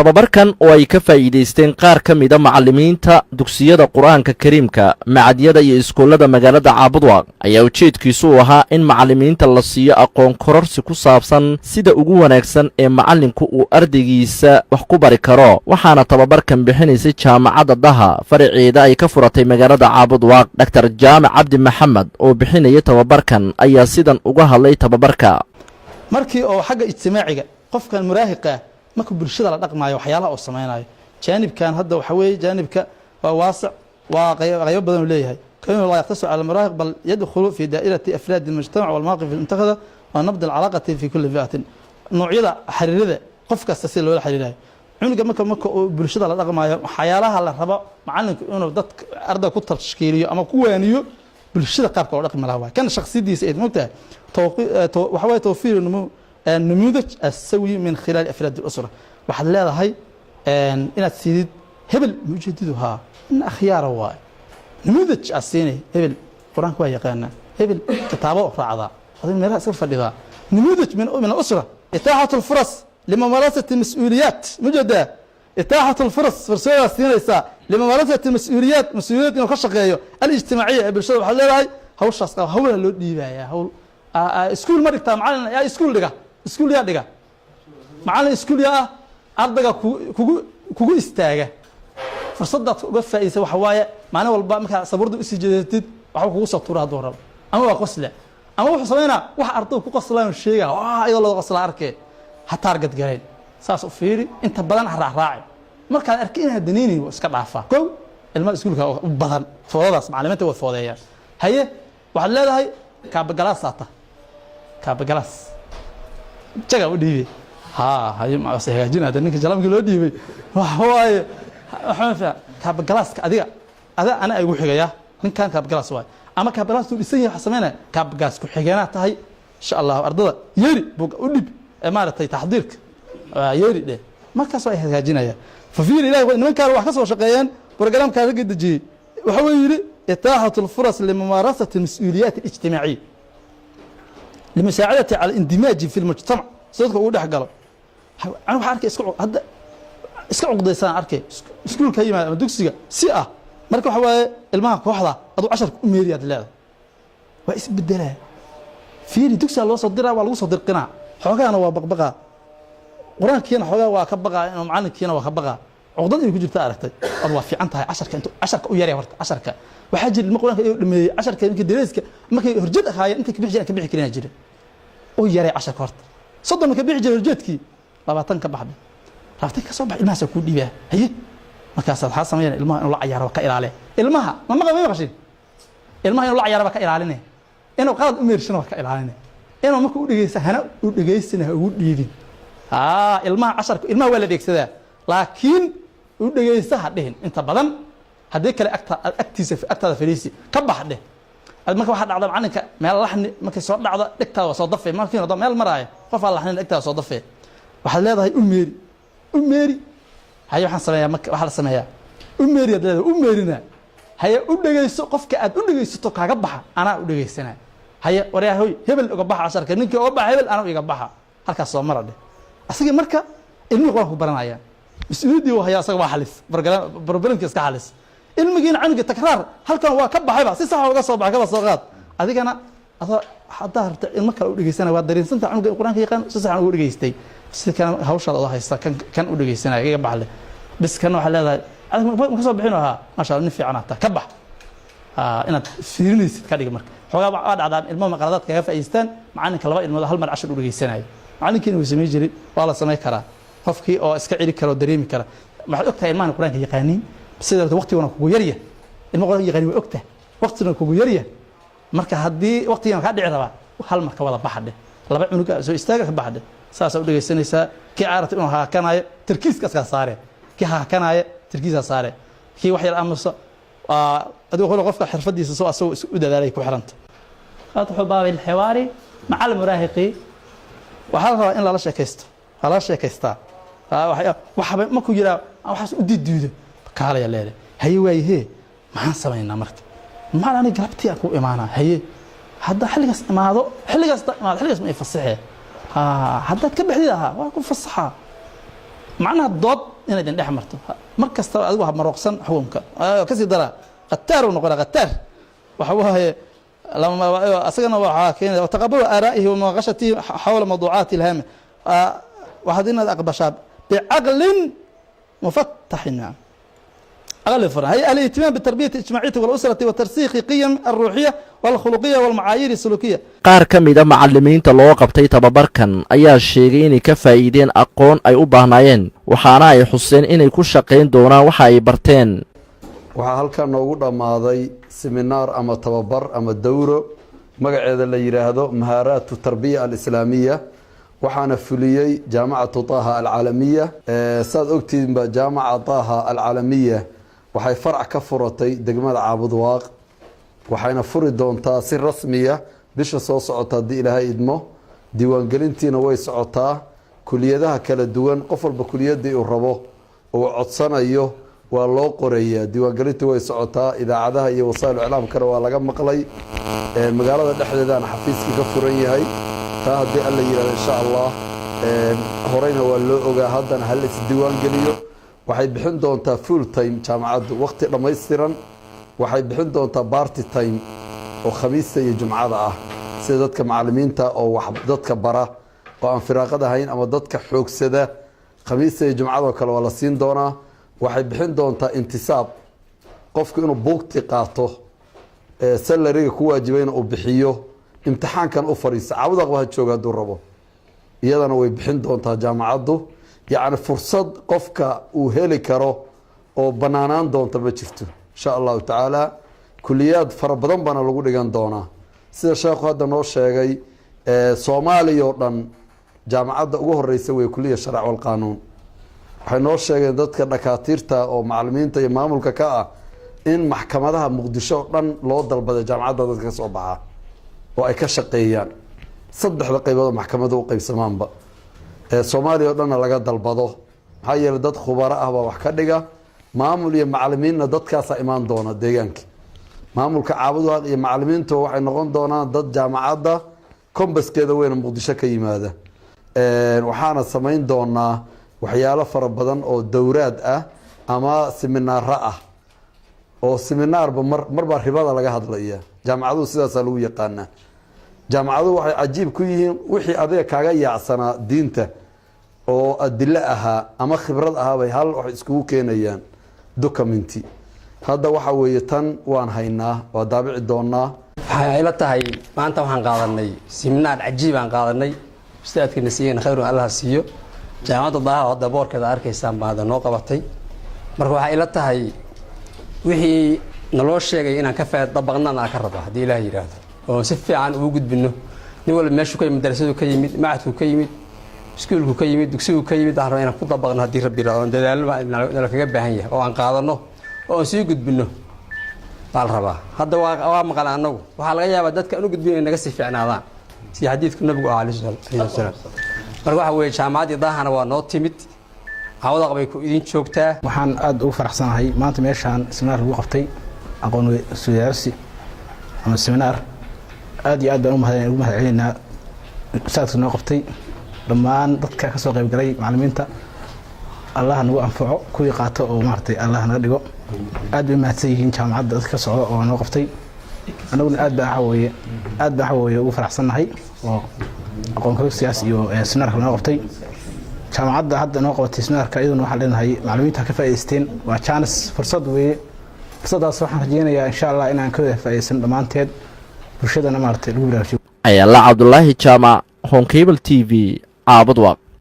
tababarkan oo ay ka faa'iideysteen qaar ka mida macallimiinta dugsiyada qur-aanka kariimka macadyada iyo iskuullada magaalada caabudwaaq ayaa ujeedkiisu u ahaa in macallimiinta la siiyo aqoon kororsi ku saabsan sida ugu wanaagsan ee macallinku uu ardaygiisa wax ku bari karo waxaana tababarkan bixinaysay jaamacadda daha faraceeda ay ka furatay magaalada caabudwaaq dhaktar jaamac cabdi maxamed oo bixinaya tababarkan ayaa sidan uga hadlay tababarka markii oo xagga ijtimaaciga qofkan muraahiqa marka bulshada la dhaqmaayo waxyaalaha oo sameeynayo jaanibkan hadda waxa weey jaanibka waa waasic waa qaybo badan leeyahay كانوا لا يقتصر على المراهق بل يدخل في دائرة أفراد المجتمع والمواقف المتخذة ونبذ العلاقة في كل فئة نوعية حريرة قفك استسيل ولا حريرة عنق مك برشدة على الرقم حيالها على الربع معلن إنه ضد أرض كتر تشكيلية أما كوانيو برشدة قابك ولا رقم الهواء كان شخصية دي سيد ممتع وحوالي توفير النموذج السوي من خلال أفراد الأسرة واحد لا هاي إن تسيد هبل يجددها إن أخيار واي نموذج السيني هبل قرآن كوي يقانا هبل كتابه رعضاء هذا من رأس الفريضة نموذج من الأسرة إتاحة الفرص لممارسة المسؤوليات مجدة إتاحة الفرص فرصة السيني لممارسة المسؤوليات مسؤوليات الخشقية الاجتماعية بالشرط وحلال هاي هو الشخص هو اللي ديبايا هو سكول مركتا معلنا يا سكول دقا سكول يا دقا معلنا سكول يا أرضك كوجو استاجه فرصدت وقفة إذا وحوايا معنا والبا مكان صبرد إسجادتد وحوك وصل ترى دورة أما وقصله أما وحصلنا وحرطوا كقصلان الشيء أيضا لو قصل أركي هتارجت جرين ساس أفيري أنت بدن راعي مركان أركينها الدنيني وسكب عفا كو المال يقولك بدن فوضى معلومات وفوضيات هي وحلا هاي كاب جلاس عطا كاب جلاس جا ودي هاي ما سهجين هذا إنك جلام كله دي وحواي حنفع كاب جلاس أديك هذا أنا أقول حاجة من كان كاب جلاس واي أما كاب جلاس تقول حسمينا كاب جلاس كحجانات هاي إن شاء الله أرضه يري بوق ودب إمارة تحضيرك يري ده ما كسر هذا جناية ففي لا من كان واحد كسر شقيان برنامج كان جد جي وحوي إتاحة الفرص لممارسة المسؤوليات الاجتماعية لمساعدة على الاندماج في المجتمع صدق أقول حاجة أنا بحرك إسكع هذا إسكع قضية أركي سكول كيما مدوكسية سئة مركو حوالي الماء واحدة أدو 10 مليار لا وإيش بدله فيني دوكسية الله صدرها والله صدر قناع حوجا أنا وبقى قرآن كينا حوجا وكبقى إنه معنا كينا وكبقى عقدان اللي كجبت أركتي الله في عنتها 10 كأنتو 10 كأوياري ورت 10 ك وحاجة المقولة لما 10 كيمكن دريسك ما كي رجد هاي أنت كبيع كنا جري أوياري 10 كورت صدق ما كبيع جري رجدك لبعتن كبحد رافتك صبح المها سكون دي بها هي ما كاسد حاسة مين المها إنه لا عيار بكائر عليه المها ما يبغى المها إنه لا عيار بكائر علينا إنه قاد أمير شنو بكائر علينا إنه ما كود يجيس هنا وديجيس إنه ود يجين المها 10 المها ولا ديك سدا لكن وديجيس هدين أنت بدن هديك أكتر فريسي كبح ده ما كواحد عضم عنك ما لحن ما كسر عضم دكتور وصدفه ما فينا ضم المراية قف الله لحن دكتور وصدفه وحلا هذا أميري هاي وحنا سمايا مك وحنا سمايا أميري هذا أميرنا هاي أدري قفك أدري توقع جبحة أنا أدري سنة هاي وريها هوي هبل جبحة 10 كنيك جبحة هبل أنا جبحة هالك الصومرة ده أصلي مركا إني قراه برنايا مسؤوليتي وهي أصلا حلس بربلن كيس كحلس المجين عنك تكرار هل كان هو كبح هبل سيسا هو قصب بعكبة صغات هذيك أنا حضرت المكة أدري سنة وادرين سنة عنك القرآن كي كان سيسا عنك أدري يستي كان هوش الله هيستا كان أدري سنة جبح له بس كانوا حلا هذا ما كسب بحينها ما شاء الله نفي عناته كبح إن فيرنيس كذي مرك حوجا بعد عدم المهم قرارات كيف إيستان معنا كلام الموضوع هل مر 10 أدري سنة معنا كانوا يسميه جري والله سماه كرا خفكي أو إسكعيري كرا دريمي كرا ما حد أكتر إيمان القرآن هي قانين بس إذا وقتي وأنا كوجرية المقرآن يغني وأكتر وقتنا كوجرية مرك هدي وقتي أنا قاعد عربا وهل مرك ولا بحد لا بعمل كذا استاجر بحد ساس أدري سنة كي عارف إنه ها كان هاي تركيز كذا صاره كي ها كان هاي تركيز صاره كي واحد الأمس أدو خلق قفك حرفدي سو وده ذلك وحرنت فتح باب الحوار مع المراهقي وحرها إن لا شيء كيستا وحب ما كوجرا أو حس ودي دودة كهلا يا ليلى هي وهي ما سمعنا مرت ما أنا قربتي أكو إيمانا هي هذا حلقة ما هذا حلقة ما يفصحه هذا تكبح لها وأكون فصحة macnaha dood inay dhex marto mar kasta adigu ha maroqsan xukunka ka sii dara qataar uu noqon qataar waxa waaye lama asagana waxa keenay taqabbal araa'ihi wa maqashatihi hawla mawdu'aat ilham وهذين الأقبشاب بعقل مفتح نعم أقل فرع هي الاهتمام بالتربية الاجتماعية والأسرة وترسيخ قيم الروحية والخلقية والمعايير السلوكية qaar ka mid a macallimiinta loo qabtay tababarkan ayaa sheegay inay ka faa'iideen aqoon ay u baahnaayeen waxaana ay xuseen inay ku shaqayn doonaan waxa ay barteen waxaa halkan noogu dhammaaday seminaar ama tababar ama dowro magaceeda la yiraahdo mahaaraatu tarbiya alislaamiya waxaana fuliyey jaamacatu taaha alcaalamiya saad ogtiinba jaamaca taaha alcaalamiya waxay farac ka furatay degmada caabudwaaq waxayna furi doontaa si rasmiya bisha soo socota haddii ilaahay idmo diiwaangelintiina way socotaa kuliyadaha kala duwan qof walba kuliyadii uu rabo uu codsanayo waa loo qorayaa diiwaangelintii way socotaa idaacadaha iyo wasaa'il iclaamkana waa laga maqlay magaalada dhexdeedana xafiiskii ka furan yahay taa haddii alla yidhahdo insha allah horeyna waa loo ogaa haddana hal isdiiwaangeliyo waxay bixin doontaa full time jaamacaddu waqti dhammaystiran waxay bixin doontaa barty time oo khamiista iyo jumcada ah sida dadka macallimiinta oo wax dadka bara oo aan firaaqad ahayn ama dadka xoogsada khamiista iyo jumcadoo kale waa la siin doonaa waxay bixin doontaa intisaab qofku inuu buugti qaato salariga ku waajibayna uu bixiyo imtixaankan u fadhiista caawdaqba ha jooga hadduu rabo iyadana way bixin doontaa jaamacaddu yacni fursad qofka uu heli karo oo bannaanaan doonta ma jirto insha allahu tacaala kuliyaad fara badan baana lagu dhigan doonaa sida sheekhu hadda noo sheegay soomaaliya oo dhan jaamacadda ugu horeysa wey kuliya sharc walqaanuun waxay noo sheegeen dadka dhakaatiirta oo macallimiinta iyo maamulka ka ah in maxkamadaha muqdisho oo dhan loo dalbaday jaamacadda dadka ka soo baxa oo ay ka shaqeeyaan saddexda qaybood oo maxkamadu u qaybsamaanba soomaaliya oo dhanna laga dalbado maxaa yeelay dad khubaro ah baa wax ka dhiga maamul iyo macallimiinna dadkaasaa imaan doona deegaanka maamulka caabudwaaq iyo macallimiintu waxay noqon doonaan dad jaamacadda kombaskeeda weyna muqdisho ka yimaada waxaana samayn doonaa waxyaalo fara badan oo dowraad ah ama seminaaro ah oo seminaarba marbaa ribada laga hadlaya jaamacaduhu sidaasaa lagu yaqaanaa jaamacaduhu waxay cajiib ku yihiin wixii adiga kaaga yaacsanaa diinta oo adilo ahaa ama khibrad ahaabay hal wax iskugu keenayaan documenti hadda waxa weeye tan waan haynaa waa daabici doonaa waxay ila tahay maanta waxaan qaadanay seminaar cajiib aan qaadanay ustaadkana siiyeen khayru allah siiyo jaamacadda daaha hadda boorkeeda arkaysaan baada noo qabatay marka waxay ila tahay wixii naloo sheegay inaan ka dabaqnana ka raba haddii ilaah yidhaahdo oo si fiican ugu gudbino nin walba meeshuu ka yimid madrasadu ka yimid macadku ka yimid iskuulku ka yimid dugsigu ka yimid waxaan rabaa inaan ku dabaqno haddii rabbi yidhahdo dadaalno nala kaga baahan yahay oo aan qaadano oo aan sii gudbino baa la rabaa hadda waa maqan annagu waxaa laga yaabaa dadka aan u gudbin inay naga sii fiicnaadaan sida xadiidku nabigu alayhi salaam marka waxa weeye jaamacaddii daahana waa noo timid caawdaq bay ku idin joogtaa waxaan aad ugu faraxsanahay maanta meeshaan seminaar lagu qabtay aqoon isweydaarsi ama seminaar aad iyo aad baan ugu mahad celinaynaa ustaadka noo qabtay dhammaan dadka ka soo qayb galay macallimiinta allah nagu anfaco kuwii qaato oo maaragtay allah naga dhigo aad bay mahadsan yihiin jaamacadda dadka ka socda oo noo qabtay annaguna aad baan waxa weeye ugu faraxsannahay oo aqoon kororsigaas iyo seminaarka noo qabtay jaamacadda hadda noo qabatay seminaarka iyaduna waxaan leenahay macallimiinta ka faa'iidaysteen waa chance fursad weeye fursadaas waxaan rajeynayaa insha allah inaan ka wada faa'iidaysan dhammaanteed bulshadana maaragtay lagu baraarujiyo ayaala cabdulaahi jaamac honkable t v caabudwaaq